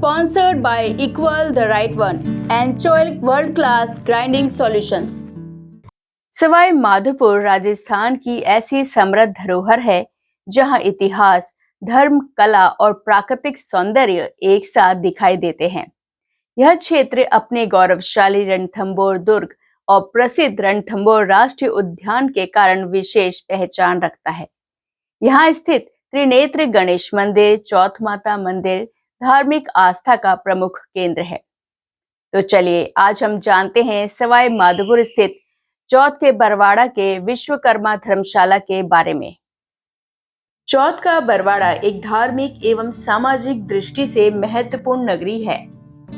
sponsored by Equal the Right One and Choice World Class Grinding Solutions। Sawai Madhopur Rajasthan की ऐसी समृद्ध धरोहर है जहां इतिहास, धर्म, कला और प्राकृतिक सौंदर्य एक साथ दिखाई देते हैं। यह क्षेत्र अपने गौरवशाली रणथंभौर दुर्ग और प्रसिद्ध रणथंभौर राष्ट्रीय उद्यान के कारण विशेष पहचान रखता है। यहाँ स्थित त्रिनेत्र गणेश मंदिर, चौथ माता मंदिर धार्मिक आस्था का प्रमुख केंद्र है। तो चलिए आज हम जानते हैं सवाई माधोपुर स्थित चौथ के बरवाड़ा के विश्वकर्मा धर्मशाला के बारे में। चौथ का बरवाड़ा एक धार्मिक एवं सामाजिक दृष्टि से महत्वपूर्ण नगरी है।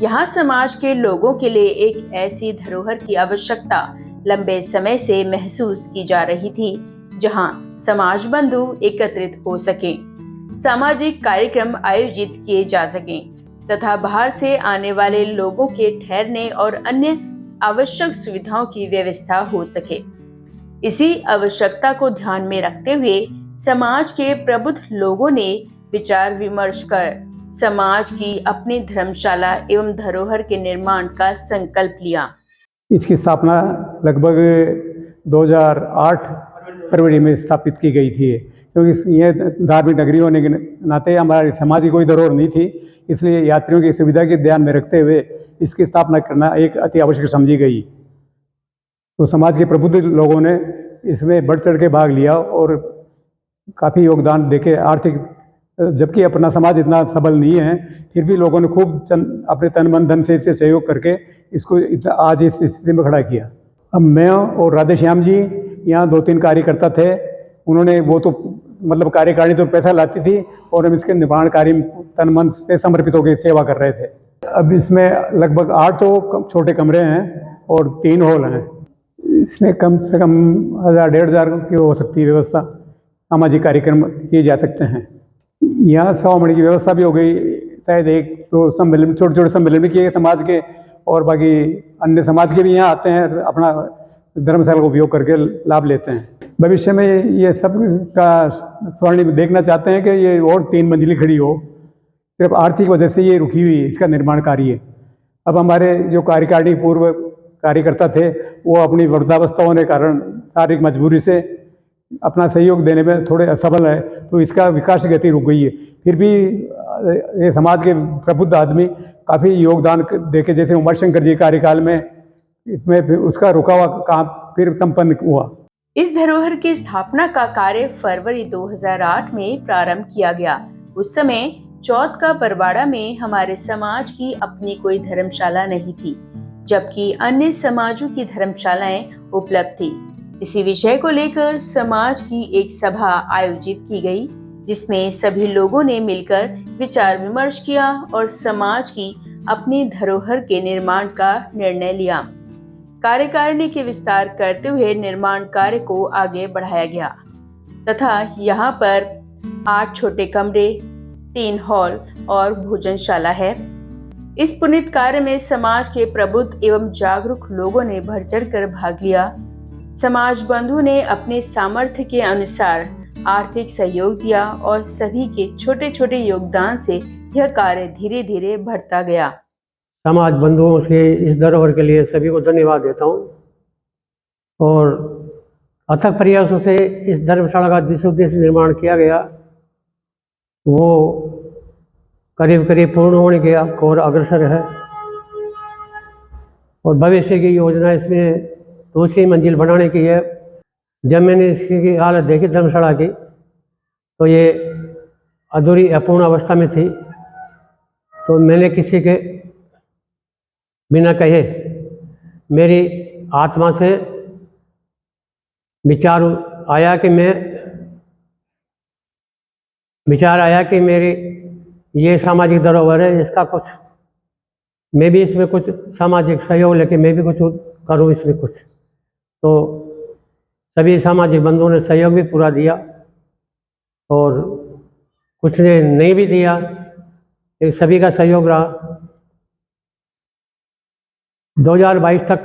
यहाँ समाज के लोगों के लिए एक ऐसी धरोहर की आवश्यकता लंबे समय से महसूस की जा रही थी, जहाँ समाज बंधु एकत्रित हो सके, सामाजिक कार्यक्रम आयोजित किए जा सकें तथा बाहर से आने वाले लोगों के ठहरने और अन्य आवश्यक सुविधाओं की व्यवस्था हो सके। इसी आवश्यकता को ध्यान में रखते हुए समाज के प्रबुद्ध लोगों ने विचार विमर्श कर समाज की अपनी धर्मशाला एवं धरोहर के निर्माण का संकल्प लिया। इसकी स्थापना लगभग 2008 फरवरी में स्थापित की गई थी, क्योंकि यह धार्मिक नगरी होने के नाते हमारे समाज की कोई धरोहर नहीं थी, इसलिए यात्रियों की सुविधा के ध्यान में रखते हुए इसकी स्थापना करना एक अति आवश्यक समझी गई। तो समाज के प्रबुद्ध लोगों ने इसमें बढ़ चढ़ के भाग लिया और काफ़ी योगदान देके आर्थिक, जबकि अपना समाज इतना सबल नहीं है, फिर भी लोगों ने खूब अपने तन मन धन से इसे सहयोग करके इसको आज इस स्थिति में खड़ा किया। अब मैं और राधे श्याम जी यहाँ 2-3 कार्यकर्ता थे, उन्होंने वो तो मतलब कार्यकारिणी तो पैसा लाती थी और हम इसके निर्माण कार्य तन मन से समर्पित होकर सेवा कर रहे थे। अब इसमें लगभग 8 तो छोटे कमरे हैं और 3 हॉल हैं। इसमें कम से कम 1000-1500 की हो सकती है व्यवस्था, सामाजिक कार्यक्रम किए जा सकते हैं। यहाँ 100 मणि की व्यवस्था भी हो गई, शायद 1-2 सम्मेलन, छोटे सम्मेलन भी किए गए समाज के, और बाकी अन्य समाज के भी यहाँ आते हैं, अपना धर्मशाला का उपयोग करके लाभ लेते हैं। भविष्य में ये सब का स्वर्णिम देखना चाहते हैं कि ये और 3 मंजिली खड़ी हो, सिर्फ आर्थिक वजह से ये रुकी हुई है इसका निर्माण कार्य। अब हमारे जो कार्यकारिणी पूर्व कार्यकर्ता थे वो अपनी वृद्धावस्था होने के कारण शारीरिक मजबूरी से अपना सहयोग देने में थोड़े असफल है, तो इसका विकास गति रुक गई है। फिर भी ये समाज के प्रबुद्ध आदमी काफ़ी योगदान देके, जैसे उमाशंकर जी कार्यकाल में इसमें फिर उसका रुका हुआ काम फिर संपन्न हुआ। इस धरोहर की स्थापना का कार्य फरवरी 2008 में प्रारंभ किया गया। उस समय चौथ का बरवाड़ा में हमारे समाज की अपनी कोई धर्मशाला नहीं थी, जबकि अन्य समाजों की धर्मशालाएं उपलब्ध थी। इसी विषय को लेकर समाज की एक सभा आयोजित की गई, जिसमें सभी लोगों ने मिलकर विचार विमर्श किया और समाज की अपनी धरोहर के निर्माण का निर्णय लिया। कार्यकारिणी के विस्तार करते हुए निर्माण कार्य को आगे बढ़ाया गया तथा यहाँ पर 8 छोटे कमरे, 3 हॉल और भोजनशाला है। इस पुनीत कार्य में समाज के प्रबुद्ध एवं जागरूक लोगों ने बढ़ चढ़कर भाग लिया। समाज बंधु ने अपने सामर्थ्य के अनुसार आर्थिक सहयोग दिया और सभी के छोटे छोटे योगदान से यह कार्य धीरे धीरे बढ़ता गया। समाज बंधुओं से इस धरोहर के लिए सभी को धन्यवाद देता हूँ और अथक प्रयासों से इस धर्मशाला का जिस उद्देश्य निर्माण किया गया वो करीब करीब पूर्ण होने के और अग्रसर है और भविष्य की योजना इसमें 2 मंजिल बनाने की है। जब मैंने इसकी हालत देखी धर्मशाला की तो ये अधूरी अपूर्ण अवस्था में थी, तो मैंने किसी के बिना कहे मेरी आत्मा से विचार आया कि मेरी ये सामाजिक धरोहर है, इसका कुछ मैं भी इसमें कुछ सामाजिक सहयोग लेके मैं भी कुछ करूँ इसमें कुछ। तो सभी सामाजिक बंधुओं ने सहयोग भी पूरा दिया और कुछ ने नहीं भी दिया, लेकिन सभी का सहयोग रहा। 2022 तक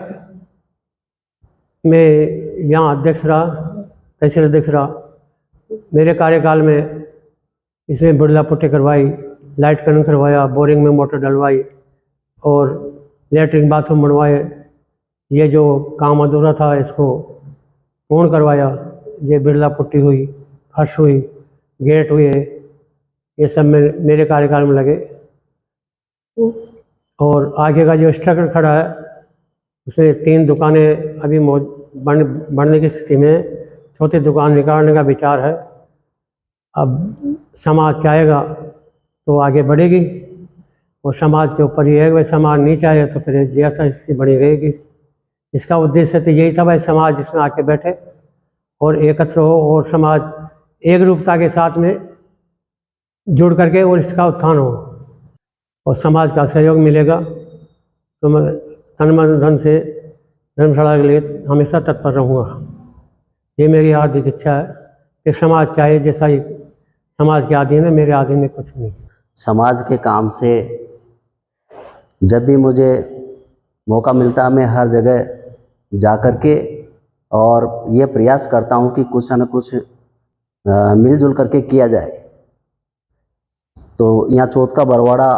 मैं यहाँ अध्यक्ष रहा, तहसील अध्यक्ष रहा। मेरे कार्यकाल में इसमें बिरला पुट्टी करवाई, लाइट कनेक्शन करवाया, बोरिंग में मोटर डलवाई और लेटरिन बाथरूम बनवाए। ये जो काम अधूरा था इसको पूर्ण करवाया। ये बिरला पुट्टी हुई, फर्श हुई, गेट हुए, ये सब मेरे कार्यकाल में लगे। और आगे का जो स्ट्रक्चर खड़ा है उसमें 3 दुकानें अभी बनने की स्थिति में, चौथी दुकान निकालने का विचार है। अब समाज चाहेगा तो आगे बढ़ेगी और समाज के ऊपर ही है, वह समाज नहीं चाहे तो फिर जैसा स्थिति बनी रहेगी। इसका उद्देश्य तो यही था भाई, समाज इसमें आके बैठे और एकत्र हो और समाज एक रूपता के साथ में जुड़ करके और इसका उत्थान हो और समाज का सहयोग मिलेगा तो मैं तन मन धन से धर्मशाला के लिए हमेशा तत्पर रहूँगा। ये मेरी हार्दिक इच्छा है कि समाज चाहे जैसा ही समाज के अधीन है, मेरे अधीन में कुछ नहीं। समाज के काम से जब भी मुझे मौका मिलता है मैं हर जगह जा कर के और ये प्रयास करता हूँ कि कुछ न कुछ मिलजुल करके किया जाए। तो यहाँ चौथ का बरवाड़ा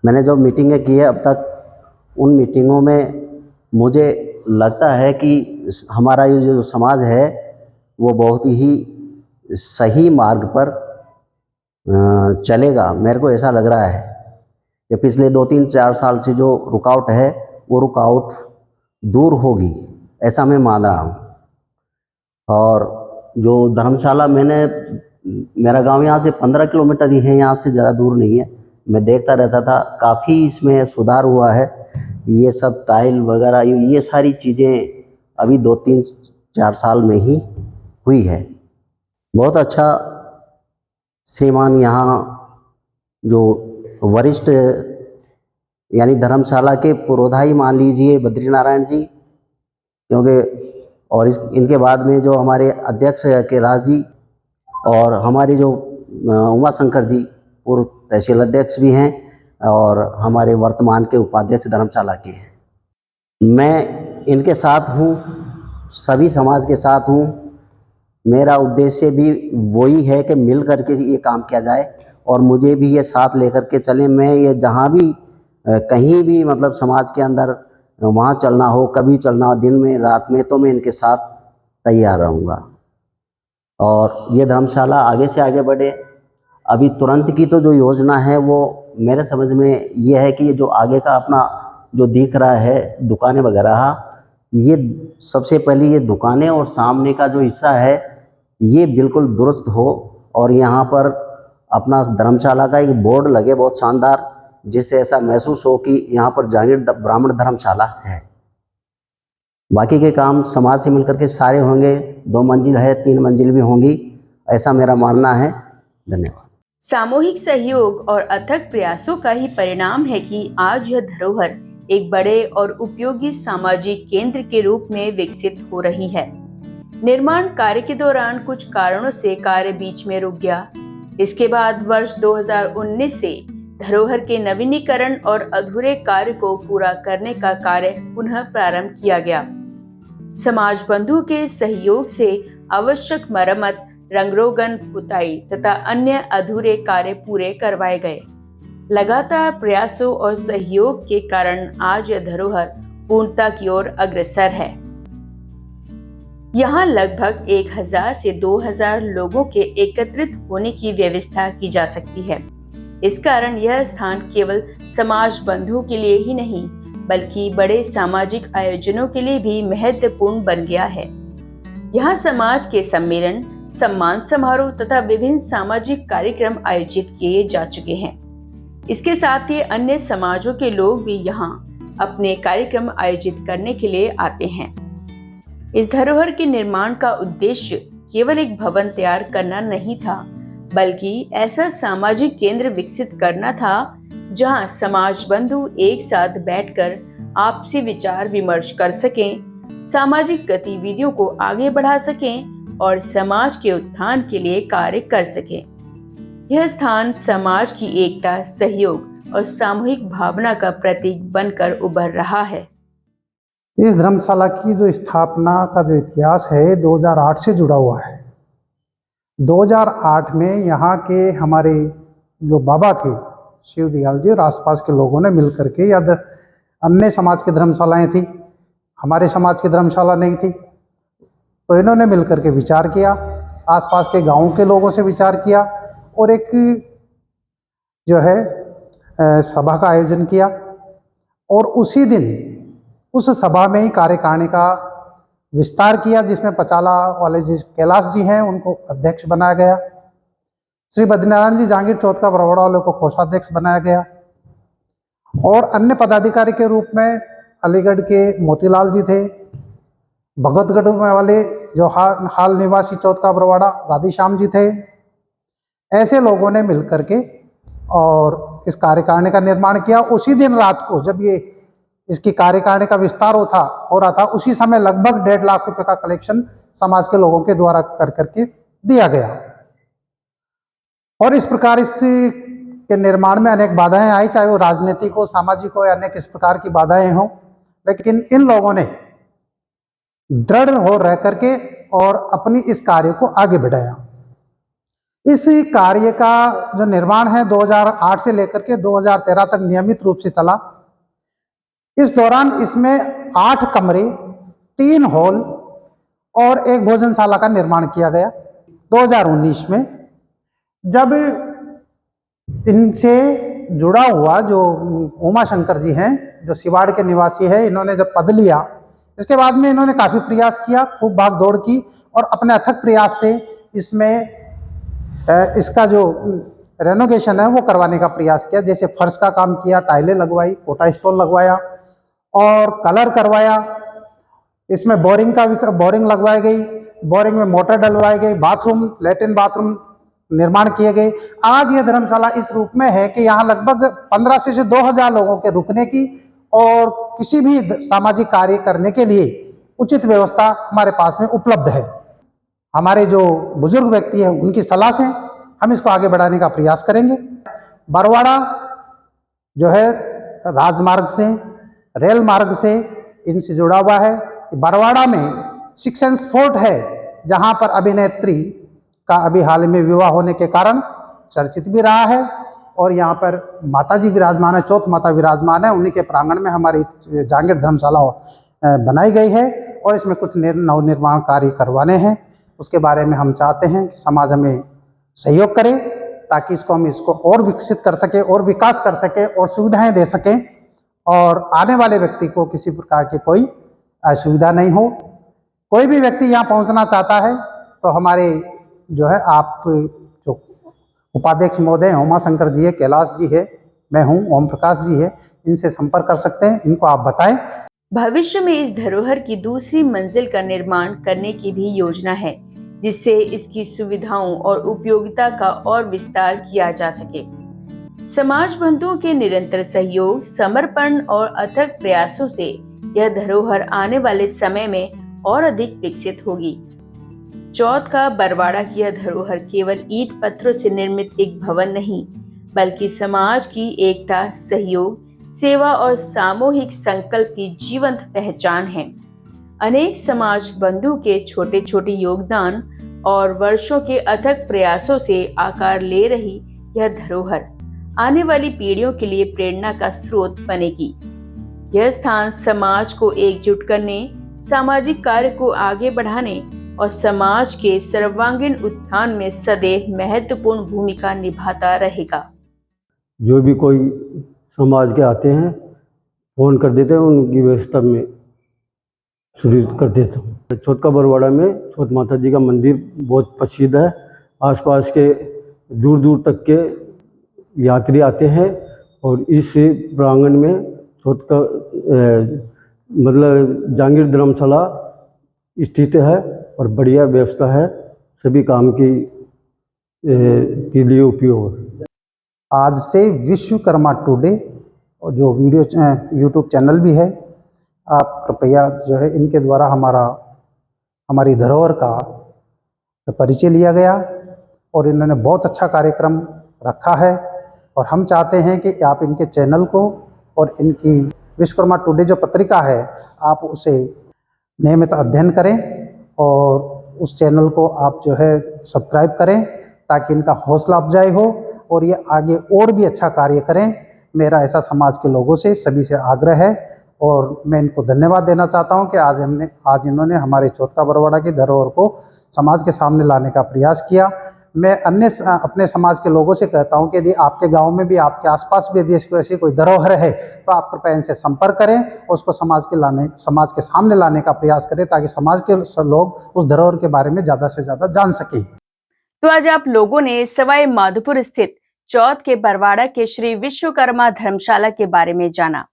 मैंने जो मीटिंगें की है अब तक, उन मीटिंगों में मुझे लगता है कि हमारा ये जो समाज है वो बहुत ही सही मार्ग पर चलेगा। मेरे को ऐसा लग रहा है कि पिछले 2-3-4 साल से जो रुकावट है वो रुकावट दूर होगी, ऐसा मैं मान रहा हूँ। और जो धर्मशाला मेरा गांव यहाँ से 15 किलोमीटर ही है, यहाँ से ज़्यादा दूर नहीं है। मैं देखता रहता था, काफ़ी इसमें सुधार हुआ है। ये सब टाइल वगैरह ये सारी चीज़ें अभी 2-3-4 साल में ही हुई है। बहुत अच्छा श्रीमान यहाँ जो वरिष्ठ यानी धर्मशाला के पुरोधाई मान लीजिए बद्रीनारायण जी, क्योंकि और इनके बाद में जो हमारे अध्यक्ष के राज जी और हमारे जो उमा शंकर जी पूर्व तहसील अध्यक्ष भी हैं और हमारे वर्तमान के उपाध्यक्ष धर्मशाला के हैं। मैं इनके साथ हूँ, सभी समाज के साथ हूँ। मेरा उद्देश्य भी वही है कि मिल करके ये काम किया जाए और मुझे भी ये साथ लेकर के चलें। मैं ये जहाँ भी कहीं भी मतलब समाज के अंदर वहाँ चलना हो, कभी चलना हो, दिन में रात में, तो मैं इनके साथ तैयार रहूँगा और ये धर्मशाला आगे से आगे बढ़े। अभी तुरंत की तो जो योजना है वो मेरे समझ में ये है कि ये जो आगे का अपना जो दिख रहा है दुकानें वगैरह, ये सबसे पहले ये दुकानें और सामने का जो हिस्सा है ये बिल्कुल दुरुस्त हो और यहाँ पर अपना धर्मशाला का एक बोर्ड लगे बहुत शानदार, जिससे ऐसा महसूस हो कि यहाँ पर जागीर ब्राह्मण धर्मशाला है। बाकी के काम समाज से मिलकर के सारे होंगे, 2 मंजिल है, 3 मंजिल भी होंगी, ऐसा मेरा मानना है। धन्यवाद। सामूहिक सहयोग और अथक प्रयासों का ही परिणाम है कि आज यह धरोहर एक बड़े और उपयोगी सामाजिक केंद्र के रूप में विकसित हो रही है। निर्माण कार्य के दौरान कुछ कारणों से कार्य बीच में रुक गया। इसके बाद वर्ष 2019 से धरोहर के नवीनीकरण और अधूरे कार्य को पूरा करने का कार्य पुनः प्रारंभ किया गया। समाज बंधु के सहयोग से आवश्यक मरम्मत, रंगरोगन, पुताई तथा अन्य अधूरे कार्य पूरे करवाए गए। लगातार प्रयासों और सहयोग के कारण आज यह धरोहर पूर्णता की ओर अग्रसर है। यहाँ लगभग 1000 से 2000 लोगों के एकत्रित होने की व्यवस्था की जा सकती है। इस कारण यह स्थान केवल समाज बंधुओं के लिए ही नहीं बल्कि बड़े सामाजिक आयोजनों के लिए भी महत्वपूर्ण बन गया है। यहाँ समाज के सम्मेलन, सम्मान समारोह तथा विभिन्न सामाजिक कार्यक्रम आयोजित किए जा चुके हैं। इसके साथ ही अन्य समाजों के लोग भी यहाँ अपने कार्यक्रम आयोजित करने के लिए आते हैं। इस धरोहर के निर्माण का उद्देश्य केवल एक भवन तैयार करना नहीं था, बल्कि ऐसा सामाजिक केंद्र विकसित करना था जहां समाज बंधु एक साथ बैठकर आपसी विचार विमर्श कर सकें, सामाजिक गतिविधियों को आगे बढ़ा सकें और समाज के उत्थान के लिए कार्य कर सकें। यह स्थान समाज की एकता, सहयोग और सामूहिक भावना का प्रतीक बनकर उभर रहा है। इस धर्मशाला की जो स्थापना का जो इतिहास है 2008 से जुड़ा हुआ है। 2008 में यहाँ के हमारे जो बाबा थे शिव दयाल जी और आसपास के लोगों ने मिल करके, या अन्य समाज की धर्मशालाएं थी, हमारे समाज की धर्मशाला नहीं थी, तो इन्होंने मिल करके विचार किया, आसपास के गांवों के लोगों से विचार किया और एक जो है सभा का आयोजन किया। और उसी दिन उस सभा में ही कार्यकारिणी का विस्तार किया, जिसमें पचाला वाले जी कैलाश जी हैं उनको अध्यक्ष बनाया गया, श्री बद्रीनारायण जी जहांगीर चौथ बरवाड़ा वाले को कोषाध्यक्ष बनाया गया, और अन्य पदाधिकारी के रूप में अलीगढ़ के मोतीलाल जी थे, भगतगढ़ वाले जो हाल निवासी चौथ का बरवाड़ा राधेश्याम जी थे। ऐसे लोगों ने मिलकर के और इस कार्यकारिणी का निर्माण किया। उसी दिन रात को जब ये इसकी कार्यकारिणी का विस्तार हो रहा था, उसी समय लगभग 1.5 लाख रुपए का कलेक्शन समाज के लोगों के द्वारा कर करके दिया गया। और इस प्रकार इस के निर्माण में अनेक बाधाएं आई, चाहे वो राजनीतिक हो, सामाजिक हो, या अन्य किस प्रकार की बाधाएं हों, लेकिन इन लोगों ने दृढ़ हो रह करके और अपनी इस कार्य को आगे बढ़ाया। इस कार्य का जो निर्माण है 2008 से लेकर के 2013 तक नियमित रूप से चला। इस दौरान इसमें 8 कमरे, 3 हॉल और एक भोजनशाला का निर्माण किया गया। 2019 में जब इनसे जुड़ा हुआ जो उमा शंकर जी हैं, जो सिवाड़ के निवासी है, इन्होंने जब पद लिया, इसके बाद में इन्होंने काफ़ी प्रयास किया, खूब भाग दौड़ की और अपने अथक प्रयास से इसमें इसका जो रेनोवेशन है वो करवाने का प्रयास किया। जैसे फर्श का काम किया, टाइलें लगवाई, कोटा स्टोन लगवाया और कलर करवाया। इसमें बोरिंग लगवाई गई, बोरिंग में मोटर डलवाई गई, बाथरूम, लैट्रिन बाथरूम निर्माण किए गए। आज ये धर्मशाला इस रूप में है कि यहाँ लगभग 1500 से 2000 लोगों के रुकने की और किसी भी सामाजिक कार्य करने के लिए उचित व्यवस्था हमारे पास में उपलब्ध है। हमारे जो बुजुर्ग व्यक्ति हैं उनकी सलाह से हम इसको आगे बढ़ाने का प्रयास करेंगे। बरवाड़ा जो है राजमार्ग से, रेल मार्ग से इनसे जुड़ा हुआ है। बरवाड़ा में 6 सेंस फोर्ट है, जहां पर अभिनेत्री का अभी हाल में विवाह होने के कारण चर्चित भी रहा है। और यहाँ पर माता जी विराजमान है, चौथ माता विराजमान है, उन्हीं के प्रांगण में हमारी जहांगीर धर्मशाला बनाई गई है और इसमें कुछ नवनिर्माण कार्य करवाने हैं। उसके बारे में हम चाहते हैं कि समाज हमें सहयोग करे ताकि हम इसको और विकसित कर सके और विकास कर सके और सुविधाएं दे सकें और आने वाले व्यक्ति को किसी प्रकार की कोई असुविधा नहीं हो। कोई भी व्यक्ति यहाँ पहुँचना चाहता है तो हमारे जो है आप जो उपाध्यक्ष महोदय उमा शंकर जी है, कैलाश जी है, मैं हूँ, ओम प्रकाश जी है, इनसे संपर्क कर सकते हैं। इनको आप बताएं। भविष्य में इस धरोहर की दूसरी मंजिल का निर्माण करने की भी योजना है, जिससे इसकी सुविधाओं और उपयोगिता का और विस्तार किया जा सके। समाज बंधुओं के निरंतर सहयोग, समर्पण और अथक प्रयासों से यह धरोहर आने वाले समय में और अधिक विकसित होगी। चौथ का बरवाड़ा की यह धरोहर केवल ईंट पत्थरों से निर्मित एक भवन नहीं, बल्कि समाज की एकता, सहयोग, सेवा और सामूहिक संकल्प की जीवंत पहचान है। अनेक समाज बंधु के छोटे छोटे योगदान और वर्षों के अथक प्रयासों से आकार ले रही यह धरोहर आने वाली पीढ़ियों के लिए प्रेरणा का स्रोत बनेगी। यह स्थान समाज को एकजुट करने, सामाजिक कार्य को आगे बढ़ाने और समाज के सर्वांगीण उत्थान में सदैव महत्वपूर्ण भूमिका निभाता रहेगा। जो भी कोई समाज के आते हैं फ़ोन कर देते हैं, उनकी व्यवस्था में शुरू कर देता हूँ। चौथ का बरवाड़ा में चौथ माता जी का मंदिर बहुत प्रसिद्ध है। आसपास के दूर दूर तक के यात्री आते हैं और इस प्रांगण में चौथ का मतलब जहांगीर धर्मशाला स्थित है और बढ़िया व्यवस्था है, सभी काम की के लिए उपयोग। आज से विश्वकर्मा टुडे और जो वीडियो यूट्यूब चैनल भी है, आप कृपया जो है इनके द्वारा हमारी धरोहर का परिचय लिया गया और इन्होंने बहुत अच्छा कार्यक्रम रखा है। और हम चाहते हैं कि आप इनके चैनल को और इनकी विश्वकर्मा टुडे जो पत्रिका है, आप उसे नियमित अध्ययन करें और उस चैनल को आप जो है सब्सक्राइब करें ताकि इनका हौसला अफजाई हो और ये आगे और भी अच्छा कार्य करें। मेरा ऐसा समाज के लोगों से सभी से आग्रह है और मैं इनको धन्यवाद देना चाहता हूं कि आज इन्होंने हमारे चौथका बरवाड़ा की धरोहर को समाज के सामने लाने का प्रयास किया। मैं अपने समाज के लोगों से कहता हूं कि यदि आपके गांव में भी, आपके आसपास भी यदि ऐसी कोई धरोहर है तो आप कृपया इनसे संपर्क करें और उसको समाज के सामने लाने का प्रयास करें, ताकि समाज के लोग उस धरोहर के बारे में ज़्यादा से ज़्यादा जान सकें। तो आज आप लोगों ने सवाई माधोपुर स्थित चौथ के बरवाड़ा के श्री विश्वकर्मा धर्मशाला के बारे में जाना।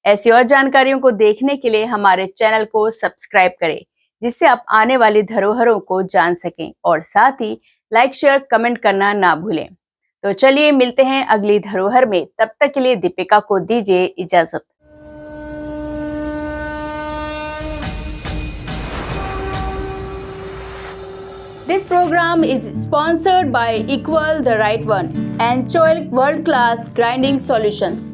ऐसी और जानकारियों को देखने के लिए हमारे चैनल को सब्सक्राइब करें, जिससे आप आने वाली धरोहरों को जान सकें और साथ ही लाइक, शेयर, कमेंट करना ना भूलें। तो चलिए मिलते हैं अगली धरोहर में। तब तक के लिए दीपिका को दीजिए इजाजत। This program is sponsored by Equal the Right One and Choilik World Class Grinding Solutions.